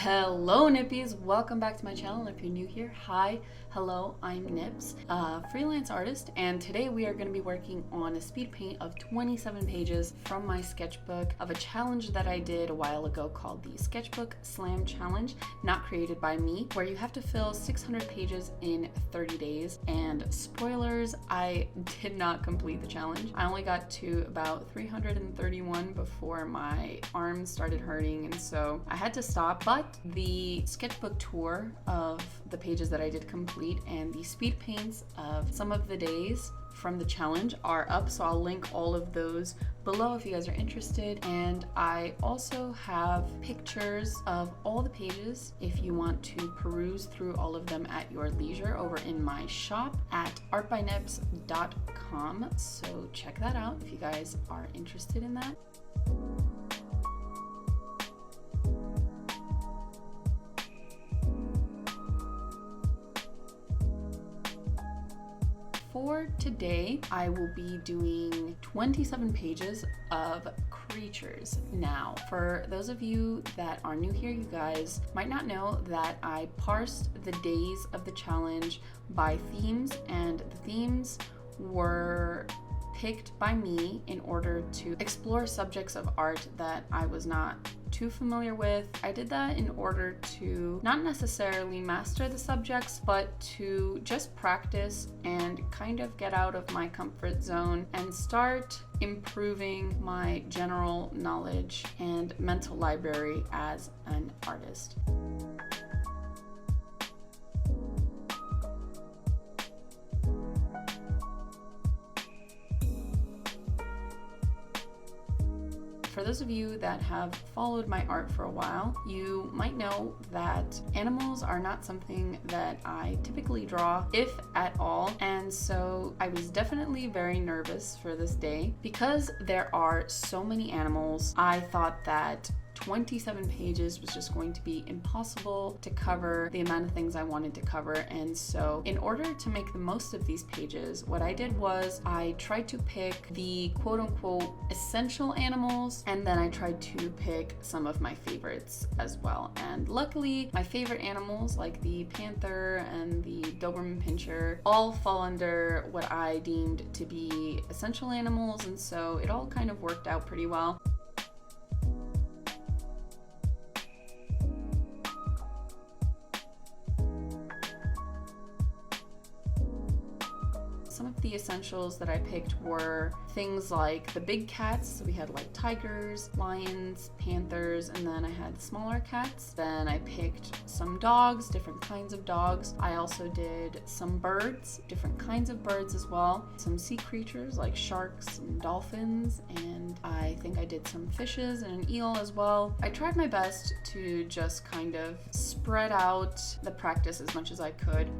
Hello Nippies, welcome back to my channel. If you're new here, hi, hello, I'm Nips, a freelance artist, and today we are going to be working on a speed paint of 27 pages from my sketchbook of a challenge that I did a while ago called the Sketchbook Slam Challenge, not created by me, where you have to fill 600 pages in 30 days. And spoilers, I did not complete the challenge. I only got to about 331 before my arms started hurting, and so I had to stop. But the sketchbook tour of the pages that I did complete and the speed paints of some of the days from the challenge are up, so I'll link all of those below if you guys are interested. And I also have pictures of all the pages if you want to peruse through all of them at your leisure over in my shop at artbynips.com, so check that out if you guys are interested in that. For today, I will be doing 27 pages of creatures. Now, for those of you that are new here, you guys might not know that I parsed the days of the challenge by themes, and the themes were picked by me in order to explore subjects of art that I was not too familiar with. I did that in order to not necessarily master the subjects, but to just practice and kind of get out of my comfort zone and start improving my general knowledge and mental library as an artist. For those of you that have followed my art for a while, you might know that animals are not something that I typically draw, if at all, and so I was definitely very nervous for this day. Because there are so many animals, I thought that 27 pages was just going to be impossible to cover the amount of things I wanted to cover. And so in order to make the most of these pages, what I did was I tried to pick the quote-unquote essential animals, and then I tried to pick some of my favorites as well. And luckily, my favorite animals like the panther and the Doberman Pinscher all fall under what I deemed to be essential animals, and so it all kind of worked out pretty well. Some of the essentials that I picked were things like the big cats. So we had like tigers, lions, panthers, and then I had smaller cats. Then I picked some dogs, different kinds of dogs. I also did some birds, different kinds of birds as well. Some sea creatures like sharks and dolphins, and I think I did some fishes and an eel as well. I tried my best to just kind of spread out the practice as much as I could.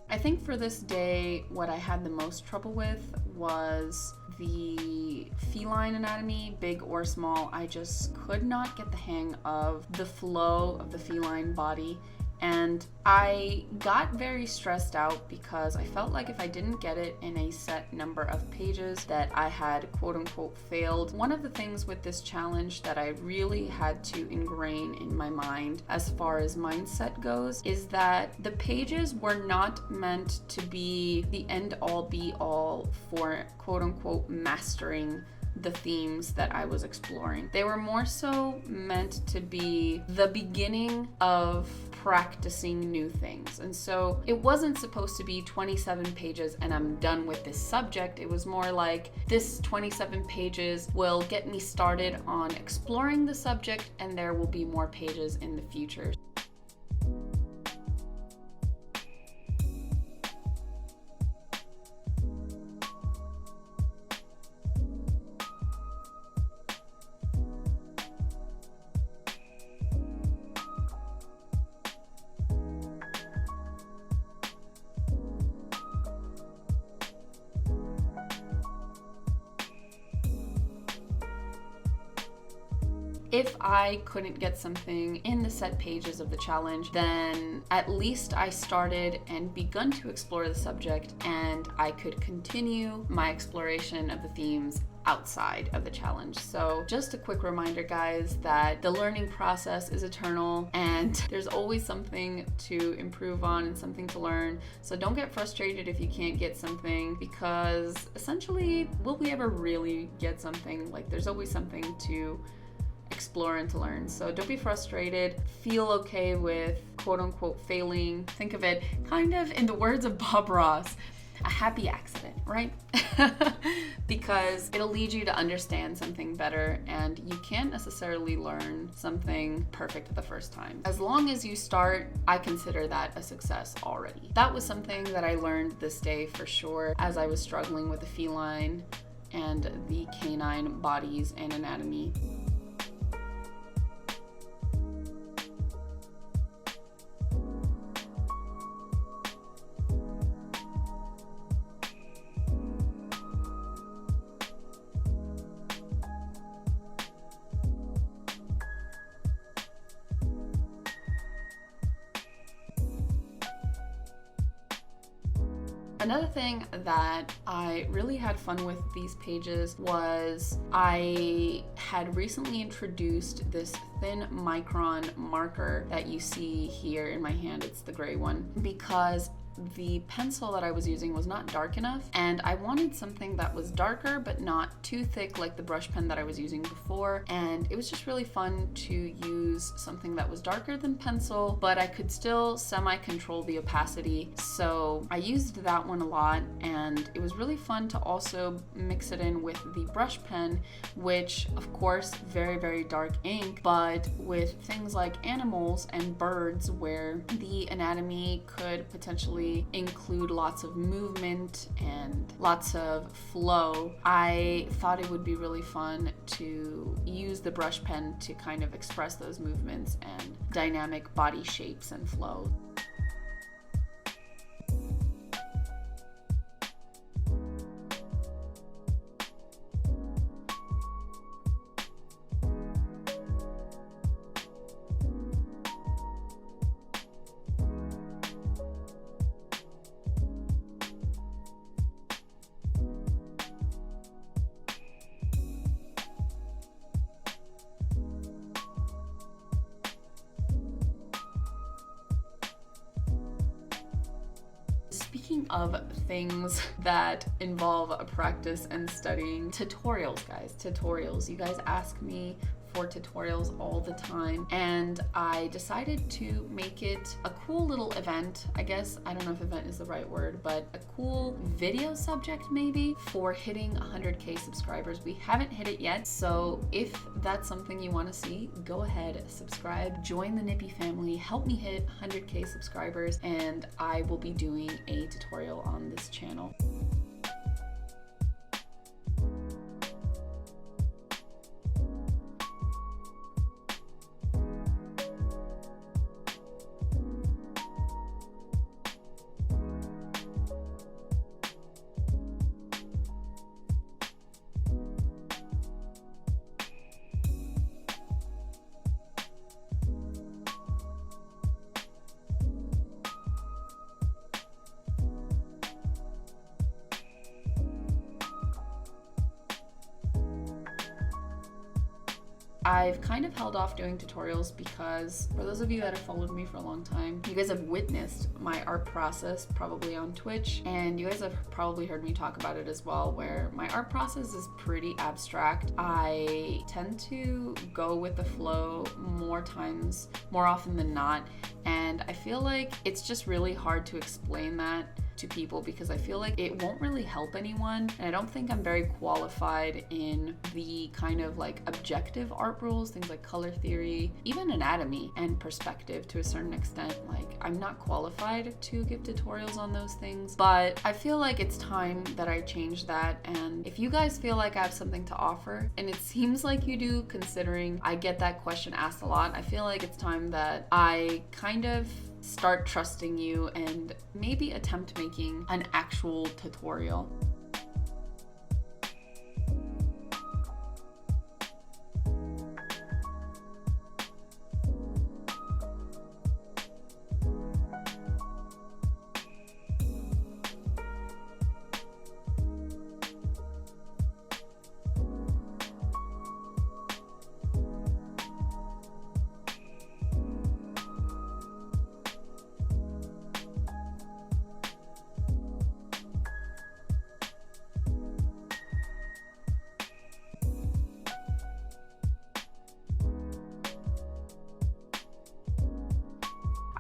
I think for this day, what I had the most trouble with was the feline anatomy, big or small. I just could not get the hang of the flow of the feline body. And I got very stressed out because I felt like if I didn't get it in a set number of pages that I had quote-unquote failed. One of the things with this challenge that I really had to ingrain in my mind as far as mindset goes is that the pages were not meant to be the end-all be-all for quote-unquote mastering the themes that I was exploring. They were more so meant to be the beginning of practicing new things. And so it wasn't supposed to be 27 pages and I'm done with this subject. It was more like this 27 pages will get me started on exploring the subject, and there will be more pages in the future. if I couldn't get something in the set pages of the challenge, then at least I started and begun to explore the subject, and I could continue my exploration of the themes outside of the challenge. So just a quick reminder, guys, that the learning process is eternal and there's always something to improve on and something to learn. So don't get frustrated if you can't get something, because essentially, will we ever really get something? Like, there's always something to explore and to learn. So don't be frustrated. Feel okay with quote unquote failing. Think of it kind of in the words of Bob Ross, a happy accident, right? Because it'll lead you to understand something better, and you can't necessarily learn something perfect the first time. As long as you start, I consider that a success already. That was something that I learned this day for sure, as I was struggling with the feline and the canine bodies and anatomy. Another thing that I really had fun with these pages was I had recently introduced this thin micron marker that you see here in my hand. It's the gray one, because the pencil that I was using was not dark enough, and I wanted something that was darker but not too thick like the brush pen that I was using before. And it was just really fun to use something that was darker than pencil, but I could still semi-control the opacity. So I used that one a lot, and it was really fun to also mix it in with the brush pen, which of course very, very dark ink, but with things like animals and birds where the anatomy could potentially include lots of movement and lots of flow. I thought it would be really fun to use the brush pen to kind of express those movements and dynamic body shapes and flow. Speaking of things that involve practice and studying, tutorials, guys, tutorials. You guys ask me for tutorials all the time, and I decided to make it a cool little event. I guess, I don't know if event is the right word, but a cool video subject maybe for hitting 100K subscribers. We haven't hit it yet, so if that's something you want to see, go ahead, subscribe, join the Nippy family, help me hit 100K subscribers, and I will be doing a tutorial on this channel. I've kind of held off doing tutorials because for those of you that have followed me for a long time, you guys have witnessed my art process probably on Twitch, and you guys have probably heard me talk about it as well, where my art process is pretty abstract. I tend to go with the flow more often than not, and I feel like it's just really hard to explain that to people because I feel like it won't really help anyone, and I don't think I'm very qualified in the kind of like objective art rules, things like color theory, even anatomy and perspective to a certain extent. Like, I'm not qualified to give tutorials on those things, but I feel like it's time that I change that. And if you guys feel like I have something to offer, and it seems like you do considering I get that question asked a lot, I feel like it's time that I kind of start trusting you and maybe attempt making an actual tutorial.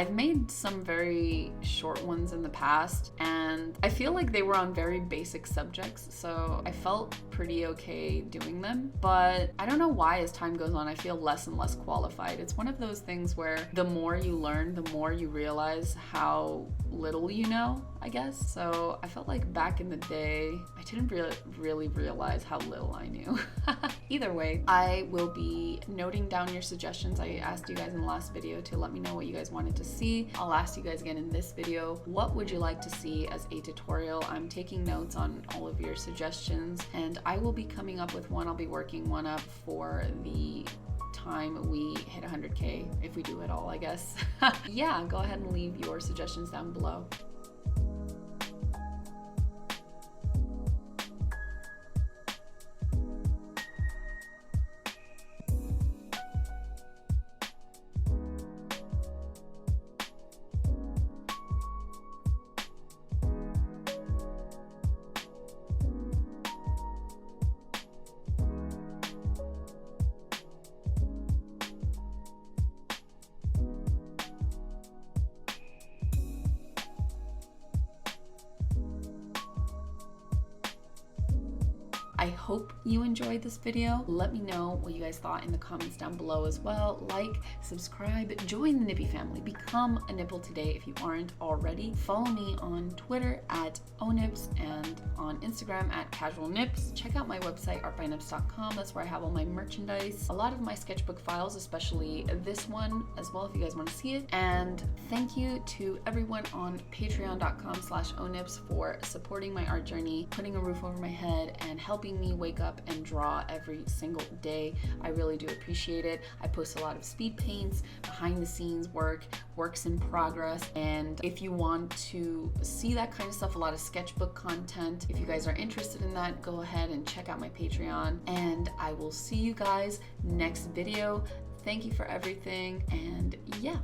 I've made some very short ones in the past, and I feel like they were on very basic subjects, so I felt pretty okay doing them. But I don't know why, as time goes on, I feel less and less qualified. It's one of those things where the more you learn, the more you realize how little you know, I guess. So I felt like back in the day, I didn't really realize how little I knew. Either way, I will be noting down your suggestions. I asked you guys in the last video to let me know what you guys wanted to see. I'll ask you guys again in this video, what would you like to see as a tutorial? I'm taking notes on all of your suggestions, and I will be coming up with one. I'll be working one up for the time we hit 100K, if we do it all, I guess. Yeah, go ahead and leave your suggestions down below. I hope you enjoyed this video. Let me know what you guys thought in the comments down below as well. Like, subscribe, join the Nippy family, become a nipple today if you aren't already. Follow me on Twitter at onips and on Instagram at casualnips. Check out my website artbynips.com. That's where I have all my merchandise, a lot of my sketchbook files, especially this one as well if you guys want to see it. And thank you to everyone on patreon.com/onips for supporting my art journey, putting a roof over my head, and helping me wake up and draw every single day. I really do appreciate it. I post a lot of speed paints, behind the scenes work, works in progress, and if you want to see that kind of stuff, a lot of sketchbook content, if you guys are interested in that, go ahead and check out my Patreon, and I will see you guys next video. Thank you for everything, and yeah.